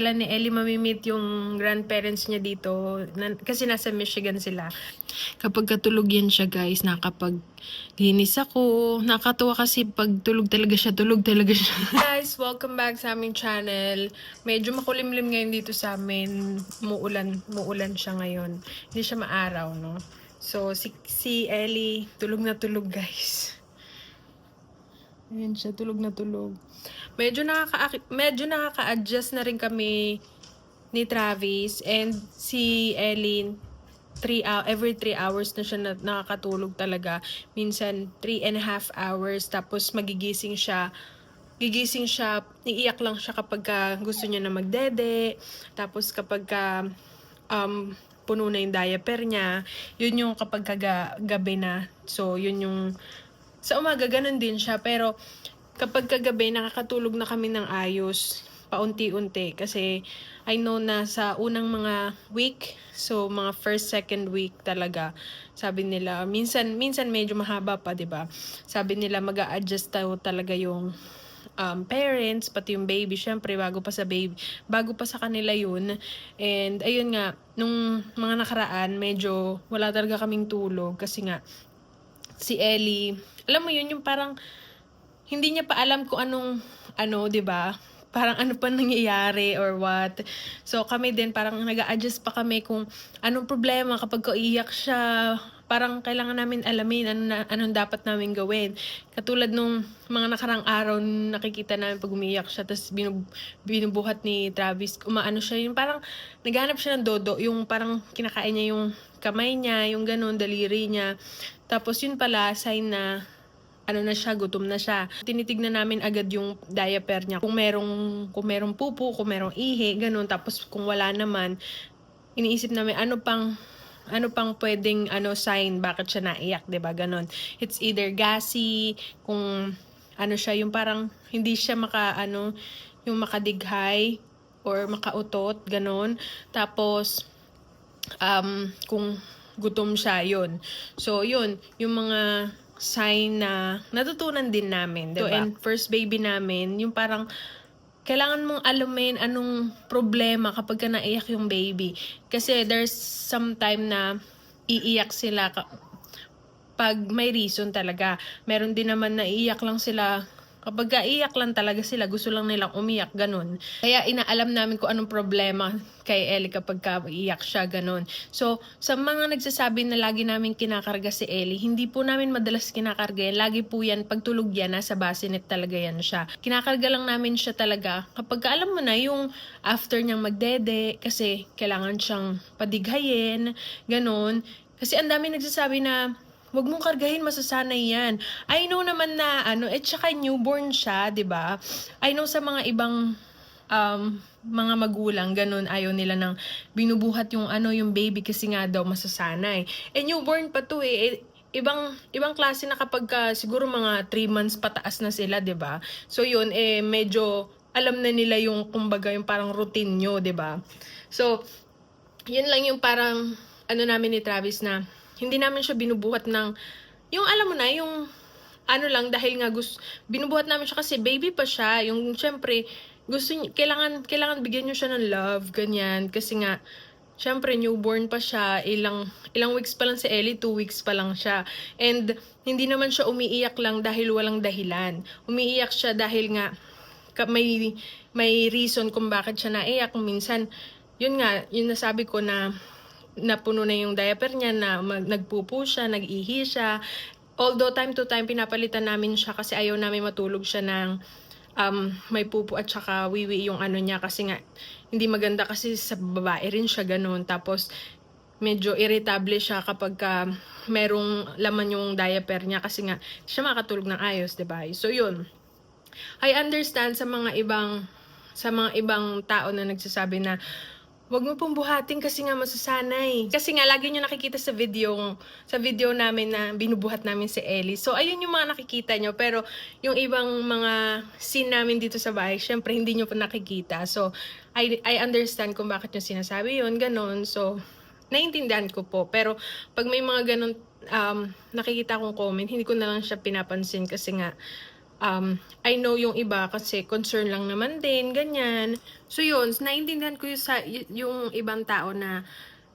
Kailan ni Ellie mamimit yung grandparents niya dito kasi nasa Michigan sila. Kapag katulog yan siya guys, nakapag-linis ako. Nakakatuwa kasi pag tulog talaga siya. Guys, welcome back sa aming channel. Medyo makulimlim ngayon dito sa amin. Muulan siya ngayon. Hindi siya maaraw, no? So, si Ellie, tulog na tulog guys. Ayan siya, tulog na tulog. Medyo nakaka-adjust na rin kami ni Travis and si Ellen. Every 3 hours na siya nakakatulog talaga. Minsan 3.5 hours. Tapos gigising siya, iiyak lang siya kapag gusto niya na magdede. Tapos kapag puno na yung diaper niya, yun yung kapag gabi na. So, yun yung sa umaga, ganun din siya. Pero kapag kagabi, nakakatulog na kami ng ayos, paunti-unti. Kasi I know na sa unang mga week, so mga first, second week talaga, sabi nila, minsan medyo mahaba pa, di ba? Sabi nila mag-a-adjust talaga yung parents, pati yung baby. Syempre, bago pa sa kanila yun. And ayun nga, nung mga nakaraan, medyo wala talaga kaming tulog. Kasi nga, si Ellie, alam mo yun, yung parang hindi niya pa alam kung di ba? Parang ano pa nangyayari or what. So kami din parang nag-a-adjust pa kami kung anong problema kapag iiyak siya. Parang kailangan namin alamin anong dapat namin gawin. Katulad nung mga nakarang araw nakikita namin pag umiiyak siya tapos binubuhat ni Travis, umaano siya, yung parang naghanap siya ng dodo, yung parang kinakain niya yung kamay niya, yung ganun, daliri niya. Tapos yun pala, sign na gutom na siya. Tinitignan namin agad yung diaper niya. Kung merong pupo, kung merong ihi, ganun. Tapos kung wala naman, iniisip namin ano pang pwedeng sign bakit siya naiyak, 'di ba? Ganun. It's either gassy, kung siya, yung parang hindi siya yung makadighay or makautot, ganun. Tapos kung gutom siya, yun. So, yun, yung mga sign na natutunan din namin, diba? So, and first baby namin, yung parang kailangan mong alamin anong problema kapag naiyak yung baby. Kasi there's some time na iiyak sila pag may reason talaga. Meron din naman na iiyak lang sila kapag iiyak lang talaga sila, gusto lang nilang umiyak, ganun. Kaya inaalam namin kung anong problema kay Ellie kapag iiyak siya, ganun. So, sa mga nagsasabi na lagi namin kinakarga si Ellie, hindi po namin madalas kinakarga yan. Lagi po yan, pag tulog yan, nasa bassinet talaga yan siya. Kinakarga lang namin siya talaga kapag alam mo na yung after niyang magdede, kasi kailangan siyang padighayin, ganun. Kasi ang dami nagsasabi na wag mong kargahin, masasanay yan. I know naman na tsaka newborn siya, 'di ba? I know sa mga ibang mga magulang ganun, ayaw nila nang binubuhat yung yung baby kasi nga daw masasanay. Newborn pa to ibang klase na kapag siguro mga 3 months pataas na sila, 'di ba? So yun medyo alam na nila yung kumbaga yung parang routine nyo, 'di ba? So yun lang yung parang namin ni Travis na hindi namin siya binubuhat ng, yung alam mo na, yung lang dahil nga binubuhat namin siya kasi baby pa siya. Yung syempre, kailangan bigyan niyo siya ng love, ganyan. Kasi nga, syempre newborn pa siya, ilang weeks pa lang si Ellie, 2 weeks pa lang siya. And hindi naman siya umiiyak lang dahil walang dahilan. Umiiyak siya dahil nga may reason kung bakit siya naiyak. Minsan, yun nga, yung nasabi ko na napuno na yung diaper niya, na nagpupo siya, nag-ihi siya. Although time to time pinapalitan namin siya kasi ayaw namin matulog siya ng may pupo at saka wiwi yung niya, kasi nga hindi maganda kasi sa babae rin siya ganun. Tapos medyo irritable siya kapag merong laman yung diaper niya kasi nga siya makatulog ng ayos, diba? So yun, I understand sa mga ibang tao na nagsasabi na wag mo pong buhatin kasi nga masasanay. Kasi nga lagi nyo nakikita sa video namin na binubuhat namin si Ellie. So ayun yung mga nakikita nyo, pero yung ibang mga scene namin dito sa bahay, syempre hindi nyo pa nakikita. So I understand kung bakit nyo sinasabi yun, ganon. So naiintindihan ko po. Pero pag may mga ganon nakikita kong comment, hindi ko na lang siya pinapansin kasi nga I know yung iba kasi concern lang naman din, ganyan. So yun, naiintindihan ko yung ibang tao na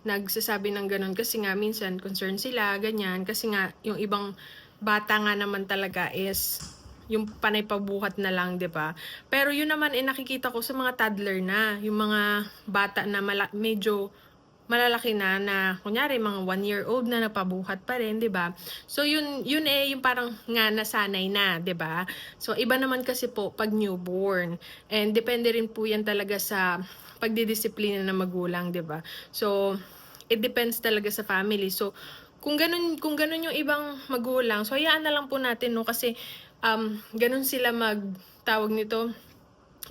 nagsasabi ng ganun kasi nga minsan concern sila, ganyan. Kasi nga yung ibang bata nga naman talaga is yung panay pabuhat na lang, 'di ba? Pero yun naman nakikita ko sa mga toddler na, yung mga bata na medyo malalaki na kunyari mga 1-year-old na napabuhat pa rin, 'di ba? So yun yung parang nga nasanay na, 'di ba? So iba naman kasi po pag newborn. And depende rin po 'yan talaga sa pagdidisiplina ng magulang, 'di ba? So it depends talaga sa family. So kung ganun yung ibang magulang, so hayaan na lang po natin, no, kasi ganun sila tawag nito,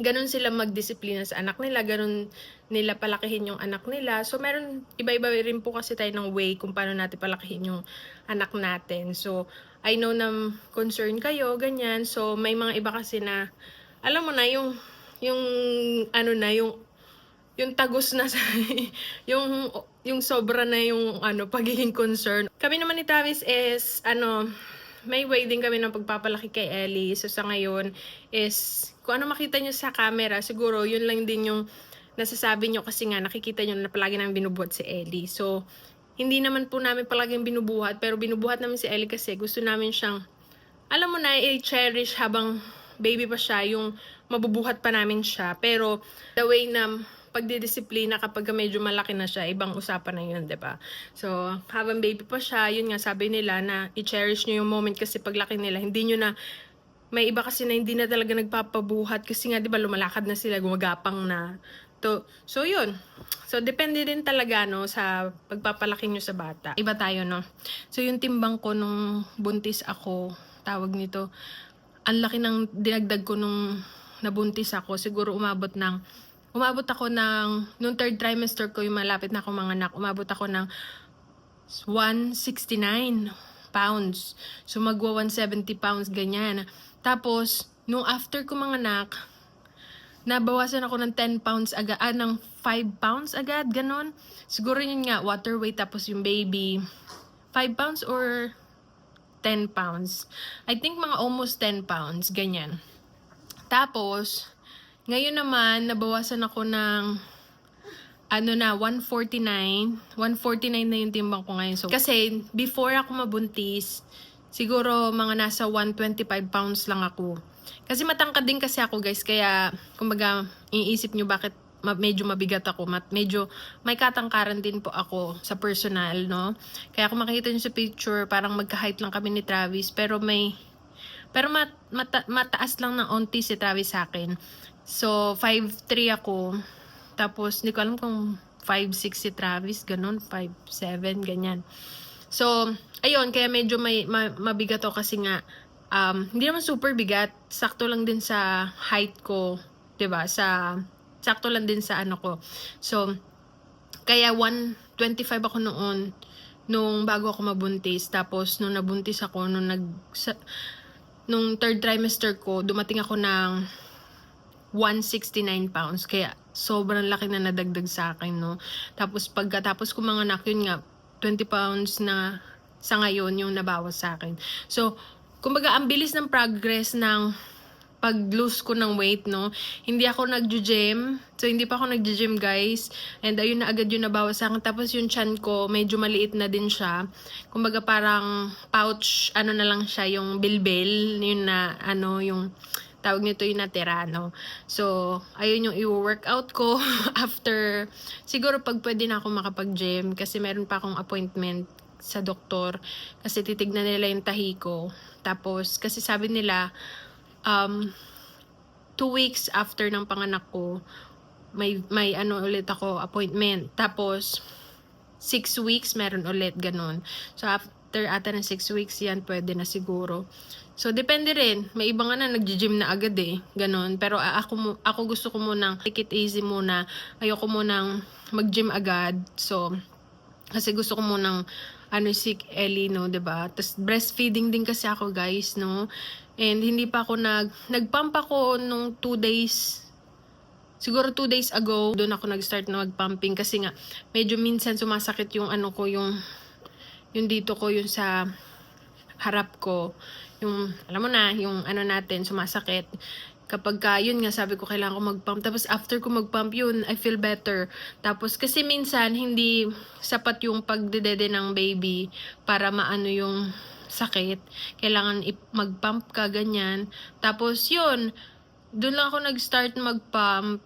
ganun sila magdisiplina sa anak nila, ganun nila palakihin yung anak nila. So, meron, iba-iba rin po kasi tayo ng way kung paano natin palakihin yung anak natin. So, I know na concern kayo, ganyan. So, may mga iba kasi na, alam mo na, yung tagos na sa, yung sobra na yung, pagiging concern. Kami naman ni Travis is, may way din kami ng pagpapalaki kay Ellie. So, sa ngayon is, kung ano makita nyo sa camera, siguro yun lang din yung nasasabi nyo kasi nga nakikita nyo na palagi namin binubuhat si Ellie. So, hindi naman po namin palaging binubuhat, pero binubuhat namin si Ellie kasi gusto namin siyang, alam mo na, i-cherish habang baby pa siya, yung mabubuhat pa namin siya. Pero, the way na pagdidisiplina kapag medyo malaki na siya, ibang usapan na yun, 'di ba? So, habang baby pa siya, yun nga sabi nila na i-cherish nyo yung moment kasi paglaki nila, hindi nyo na, may iba kasi na hindi na talaga nagpapabuhat kasi nga 'di ba lumalakad na sila, gumagapang na. So yun. So depende din talaga, no, sa pagpapalaki nyo sa bata. Iba tayo, no. So yung timbang ko nung buntis ako, tawag nito, ang laki ng dinagdag ko nung nabuntis ako. Siguro umabot ako ng, nung 3rd trimester ko, yung malapit na akong manganak, umabot ako ng 169 pounds. So, magwa 170 pounds, ganyan. Tapos, nung after ko manganak, nabawasan ako ng 10 pounds agad, ng 5 pounds agad, ganon. Siguro yun nga, water weight, tapos yung baby, 5 pounds or 10 pounds. I think mga almost 10 pounds, ganyan. Tapos, ngayon naman, nabawasan ako ng 149. 149 na yung timbang ko ngayon. So, kasi before ako mabuntis, siguro mga nasa 125 pounds lang ako. Kasi matangkad din kasi ako, guys. Kaya, kumbaga, iniisip nyo bakit medyo mabigat ako. Medyo may katangkaran din po ako sa personal, no? Kaya kung makikita nyo sa picture, parang magka-height lang kami ni Travis. Pero mataas lang ng onti si Travis sa akin. So, 5'3 ako. Tapos, hindi ko alam kung 5'6 si Travis, ganun, 5'7, ganyan. So, ayun, kaya medyo mabigat ako kasi nga, hindi naman super bigat. Sakto lang din sa height ko, 'di ba? Sakto lang din sa ano ko. So, kaya 125 ako noon, nung bago ako mabuntis. Tapos, nung nabuntis ako, nung 3rd trimester ko, dumating ako ng 169 pounds. Kaya, sobrang laki na nadagdag sa akin, no? Tapos, pagkatapos ko manganak, yun nga, 20 pounds na sa ngayon yung nabawas sa akin. So, kumbaga, ang bilis ng progress ng pag-lose ko ng weight, no? Hindi ako nag-gym. So, hindi pa ako nag-gym, guys. And ayun na agad yung nabawas sa akin. Tapos, yung chan ko, medyo maliit na din siya. Kumbaga, parang pouch, na lang siya, yung bilbil. Yun na, yung tawag nito yung natira, no? So, ayun yung i-workout ko after, siguro pag pwede na ako makapag-gym kasi meron pa akong appointment sa doktor kasi titignan nila yung tahi ko. Tapos, kasi sabi nila, 2 weeks after ng panganak ko, may ulit ako appointment. Tapos, 6 weeks meron ulit, ganun. So, after ata ng 6 weeks yan, pwede na siguro. So, depende rin. May iba nga na nag-gym na agad ganun. Pero ako gusto ko munang take it easy muna. Ayoko munang mag-gym agad. So, kasi gusto ko munang si Ellie, no, 'di ba? Tapos breastfeeding din kasi ako, guys, no. And hindi pa ako nagpump ako nung 2 days. Siguro 2 days ago, doon ako nag-start na mag-pumping kasi nga medyo minsan sumasakit yung ko, yung dito ko, yung sa harap ko, yung, alam mo na, yung ano natin, sumasakit. Kapag yun nga, sabi ko, kailangan ko mag-pump. Tapos, after ko mag-pump yun, I feel better. Tapos, kasi minsan, hindi sapat yung pagdedede ng baby para maano yung sakit. Kailangan mag-pump ka, ganyan. Tapos, yun, doon lang ako nag-start mag-pump.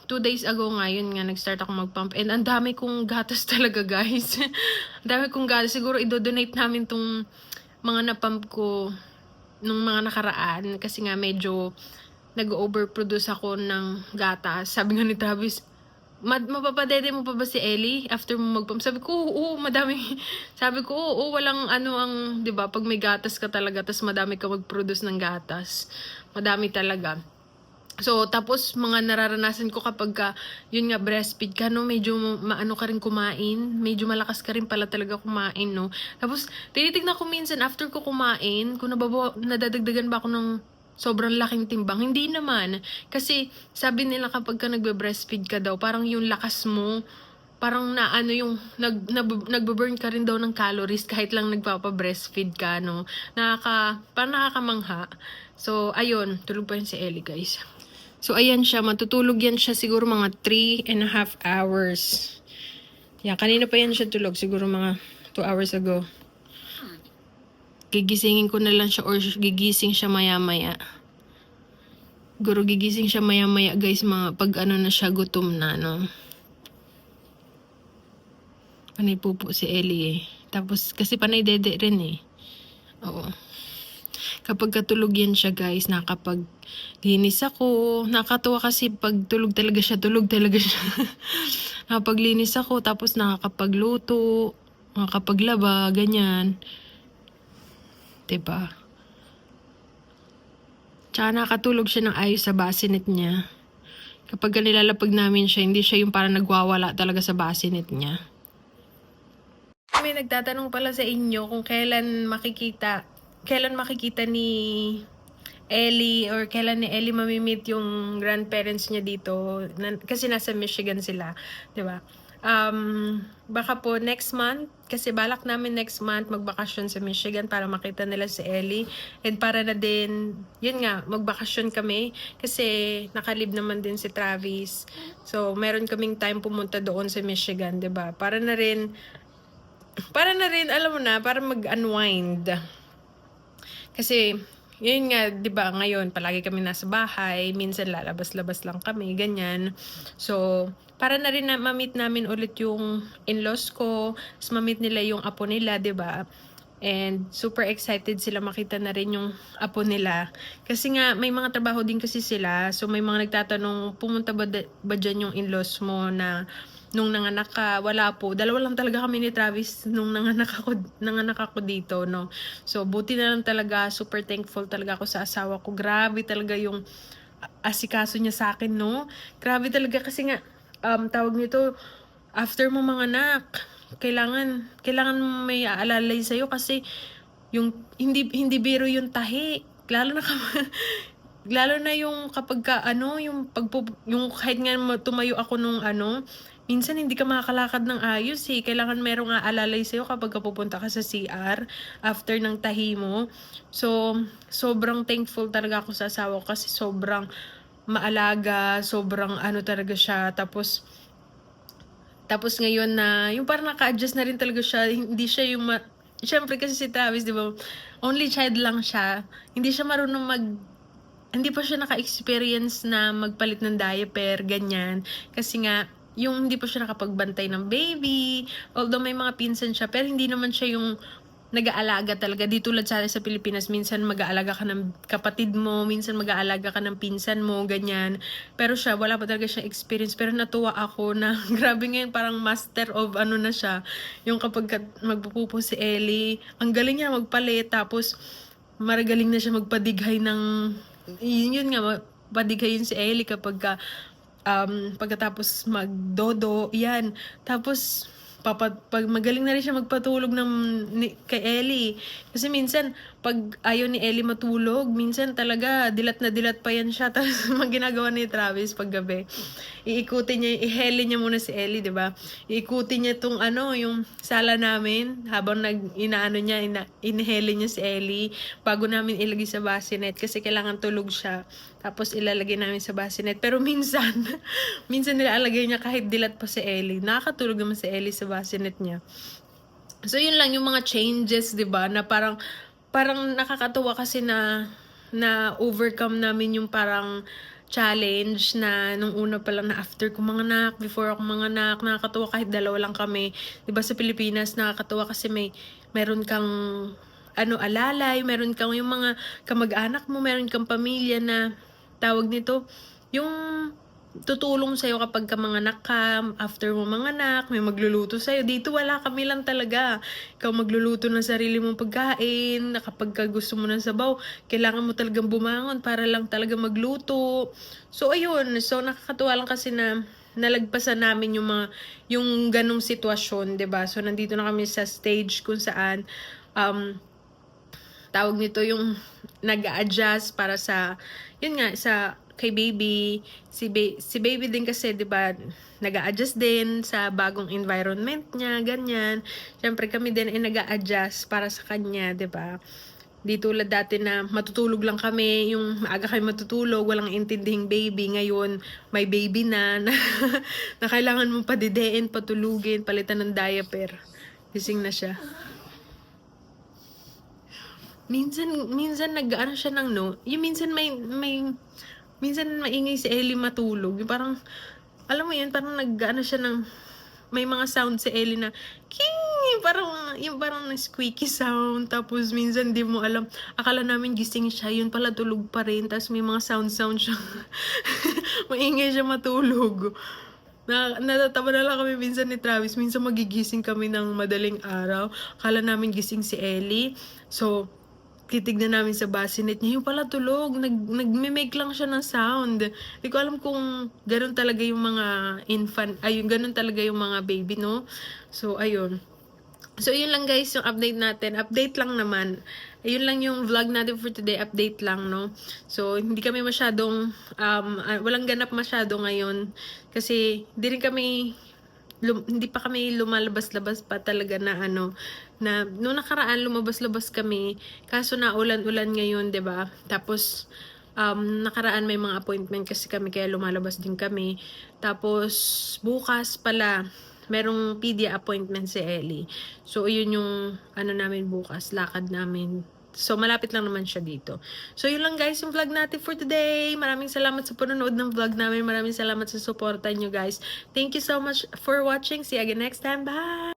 2 days ago nga, yun nga, nag-start ako mag-pump. And ang dami kong gatas talaga, guys. Ang dami kong gatas. Siguro, idodonate namin tong mga na-pump ko nung mga nakaraan. Kasi nga, medyo nag-overproduce ako ng gatas. Sabi nga ni Travis, mapapadede mo pa ba si Ellie after mo mag-pump? Sabi ko, oo, madami. Sabi ko, oo, walang ano ang, di ba, pag may gatas ka talaga, tas madami ka mag-produce ng gatas. Madami talaga. So, tapos mga nararanasan ko kapag yun nga, breastfeed ka, no, medyo maano ka rin kumain, medyo malakas ka rin pala talaga kumain, no. Tapos, tinitignan ko minsan after ko kumain, kung nadadagdagan ba ako ng sobrang laking timbang. Hindi naman. Kasi, sabi nila kapag ka nagbe-breastfeed ka daw, parang yung lakas mo, parang na ano yung nagbe-burn ka rin daw ng calories kahit lang nagpapa-breastfeed ka, no. Parang nakakamangha. So, ayun, tulog pa yun si Ellie, guys. So, ayan siya. Matutulog yan siya siguro mga 3.5 hours. Yeah, kanina pa yan siya tulog. Siguro mga 2 hours ago. Gigisingin ko na lang siya or gigising siya maya-maya. Siguro gigising siya maya-maya, guys, mga pag ano na siya, gutom na, no? Panay pupo si Ellie, eh. Tapos, kasi panay dede rin, eh. Oo. Kapag katulog yan siya, guys, nakapaglinis ako. Nakakatuwa kasi pag tulog talaga siya. Nakapaglinis ako, tapos nakakapagluto, nakakapaglaba, ganyan. Diba? Tsaka nakatulog siya ng ayos sa bassinet niya. Kapag nilalapag namin siya, hindi siya yung parang nagwawala talaga sa bassinet niya. May nagtatanong pala sa inyo kung kailan makikita ni Ellie or kailan ni Ellie mamimit yung grandparents niya dito. Kasi nasa Michigan sila, di ba? Baka po next month, kasi balak namin next month magbakasyon sa Michigan para makita nila si Ellie. And para na din, yun nga, magbakasyon kami kasi nakalib naman din si Travis. So, meron kaming time pumunta doon sa Michigan, di ba? Para na rin, alam mo na, para mag-unwind. Kasi, yun nga, di ba, ngayon, palagi kami nasa bahay, minsan lalabas-labas lang kami, ganyan. So, para na rin na ma-meet namin ulit yung in-laws ko, tapos ma-meet nila yung apo nila, di ba? And super excited sila makita na rin yung apo nila. Kasi nga, may mga trabaho din kasi sila. So, may mga nagtatanong, pumunta ba dyan yung in-laws mo na nung nanganak ka, wala po. Dalawa lang talaga kami ni Travis nung nanganak ako dito, no. So, buti na lang talaga, super thankful talaga ako sa asawa ko. Grabe talaga yung asikaso niya sa akin, no. Grabe talaga kasi nga, tawag nito, after mo manganak, kailangan may aalalay sa'yo kasi yung hindi biro yung tahi. Lalo na yung kapag yung kahit nga tumayo ako nung minsan hindi ka makakalakad ng ayos eh. Kailangan merong aalalay sa'yo kapag pupunta ka sa CR after ng tahi mo. So, sobrang thankful talaga ako sa asawa ko kasi sobrang maalaga, sobrang talaga siya. Tapos ngayon na, yung parang naka-adjust na rin talaga siya. Hindi siya yung Siyempre kasi si Travis, di ba, only child lang siya. Hindi siya marunong hindi pa siya naka-experience na magpalit ng diaper, ganyan. Kasi nga, yung hindi pa siya nakapagbantay ng baby. Although may mga pinsan siya, pero hindi naman siya yung nag-aalaga talaga. Di tulad sa Pilipinas, minsan mag-aalaga ka ng kapatid mo, minsan mag-aalaga ka ng pinsan mo, ganyan. Pero siya, wala pa talaga siya experience. Pero natuwa ako na grabe ngayon, parang master of na siya. Yung kapag magpupupo si Ellie, ang galing niya magpalit, tapos maragaling na siya magpadighay ng yun nga, padighayin si Ellie kapag pagkatapos magdodo, yan. Tapos, pag magaling na rin siya magpatulog kay Ellie. Kasi minsan, pag ayaw ni Ellie matulog, minsan talaga dilat na dilat pa yan siya. Tapos ginagawa ni Travis pag gabi, iikutin niya, iheli niya muna si Ellie, di ba? Iikutin niya tong yung sala namin habang inaano niya, iniheli niya si Ellie bago namin ilagay sa bassinet kasi kailangan tulog siya. Tapos ilalagay namin sa bassinet. Pero minsan, minsan nilalagay niya kahit dilat pa si Ellie. Nakakatulog naman si Ellie sa bassinet niya. So yun lang yung mga changes, 'di ba? Na parang nakakatuwa kasi na overcome namin yung parang challenge na nung una pa lang na after ko manganak, before ako manganak, nakakatuwa kahit dalawa lang kami. 'Di ba sa Pilipinas nakakatuwa kasi meron kang alalay, meron kang yung mga kamag-anak mo, meron kang pamilya na tawag nito, yung tutulong sa'yo kapag ka manganak ka, after mo manganak, may magluluto sa'yo. Dito wala, kami lang talaga. Ikaw magluluto ng sarili mong pagkain, kapag ka gusto mo ng sabaw, kailangan mo talagang bumangon para lang talaga magluto. So ayun, so nakakatuwa lang kasi na nalagpasan namin yung ganong sitwasyon, 'di ba? So nandito na kami sa stage kung saan tawag nito yung nag-a-adjust para sa yun nga sa kay baby, si baby din kasi 'di ba nag-a-adjust din sa bagong environment niya, ganyan. Syempre kami din ay nag-a-adjust para sa kanya, 'di ba? Di tulad dati na matutulog lang kami, yung maaga kami matutulog, walang intindihing baby. Ngayon, may baby na na kailangan mong padidein, patulugin, palitan ng diaper. Gising na siya. Minsan nag-ano siya ng yung minsan minsan maingay si Ellie matulog. Yung parang, alam mo yun, parang nag-ano siya may mga sound si Ellie na, king! Yung parang squeaky sound. Tapos minsan di mo alam, akala namin gising siya, yun pala tulog pa rin. Tapos may mga sound siya. Maingay siya matulog. Natatawa na lang kami minsan ni Travis. Minsan magigising kami ng madaling araw. Akala namin gising si Ellie. So, titignan namin sa bassinet niya, yung pala tulog, nagme-make lang siya ng sound. Hindi ko alam kung ganun talaga yung mga ganun talaga yung mga baby, no? So, ayun. So, yun lang guys, yung update natin. Update lang naman. Ayun lang yung vlog natin for today. Update lang, no? So, hindi kami masyadong, walang ganap masyado ngayon. Kasi, hindi pa kami lumalabas-labas pa talaga na na noong nakaraan lumabas-labas kami kaso na ulan-ulan ngayon, 'di ba? Tapos nakaraan may mga appointment kasi kami kaya lumalabas din kami. Tapos bukas pala merong pedia appointment si Ellie. So yun yung namin bukas, lakad namin. So, malapit lang naman siya dito. So, yun lang guys, yung vlog natin for today. Maraming salamat sa panonood ng vlog namin. Maraming salamat sa suporta nyo guys. Thank you so much for watching. See you again next time. Bye!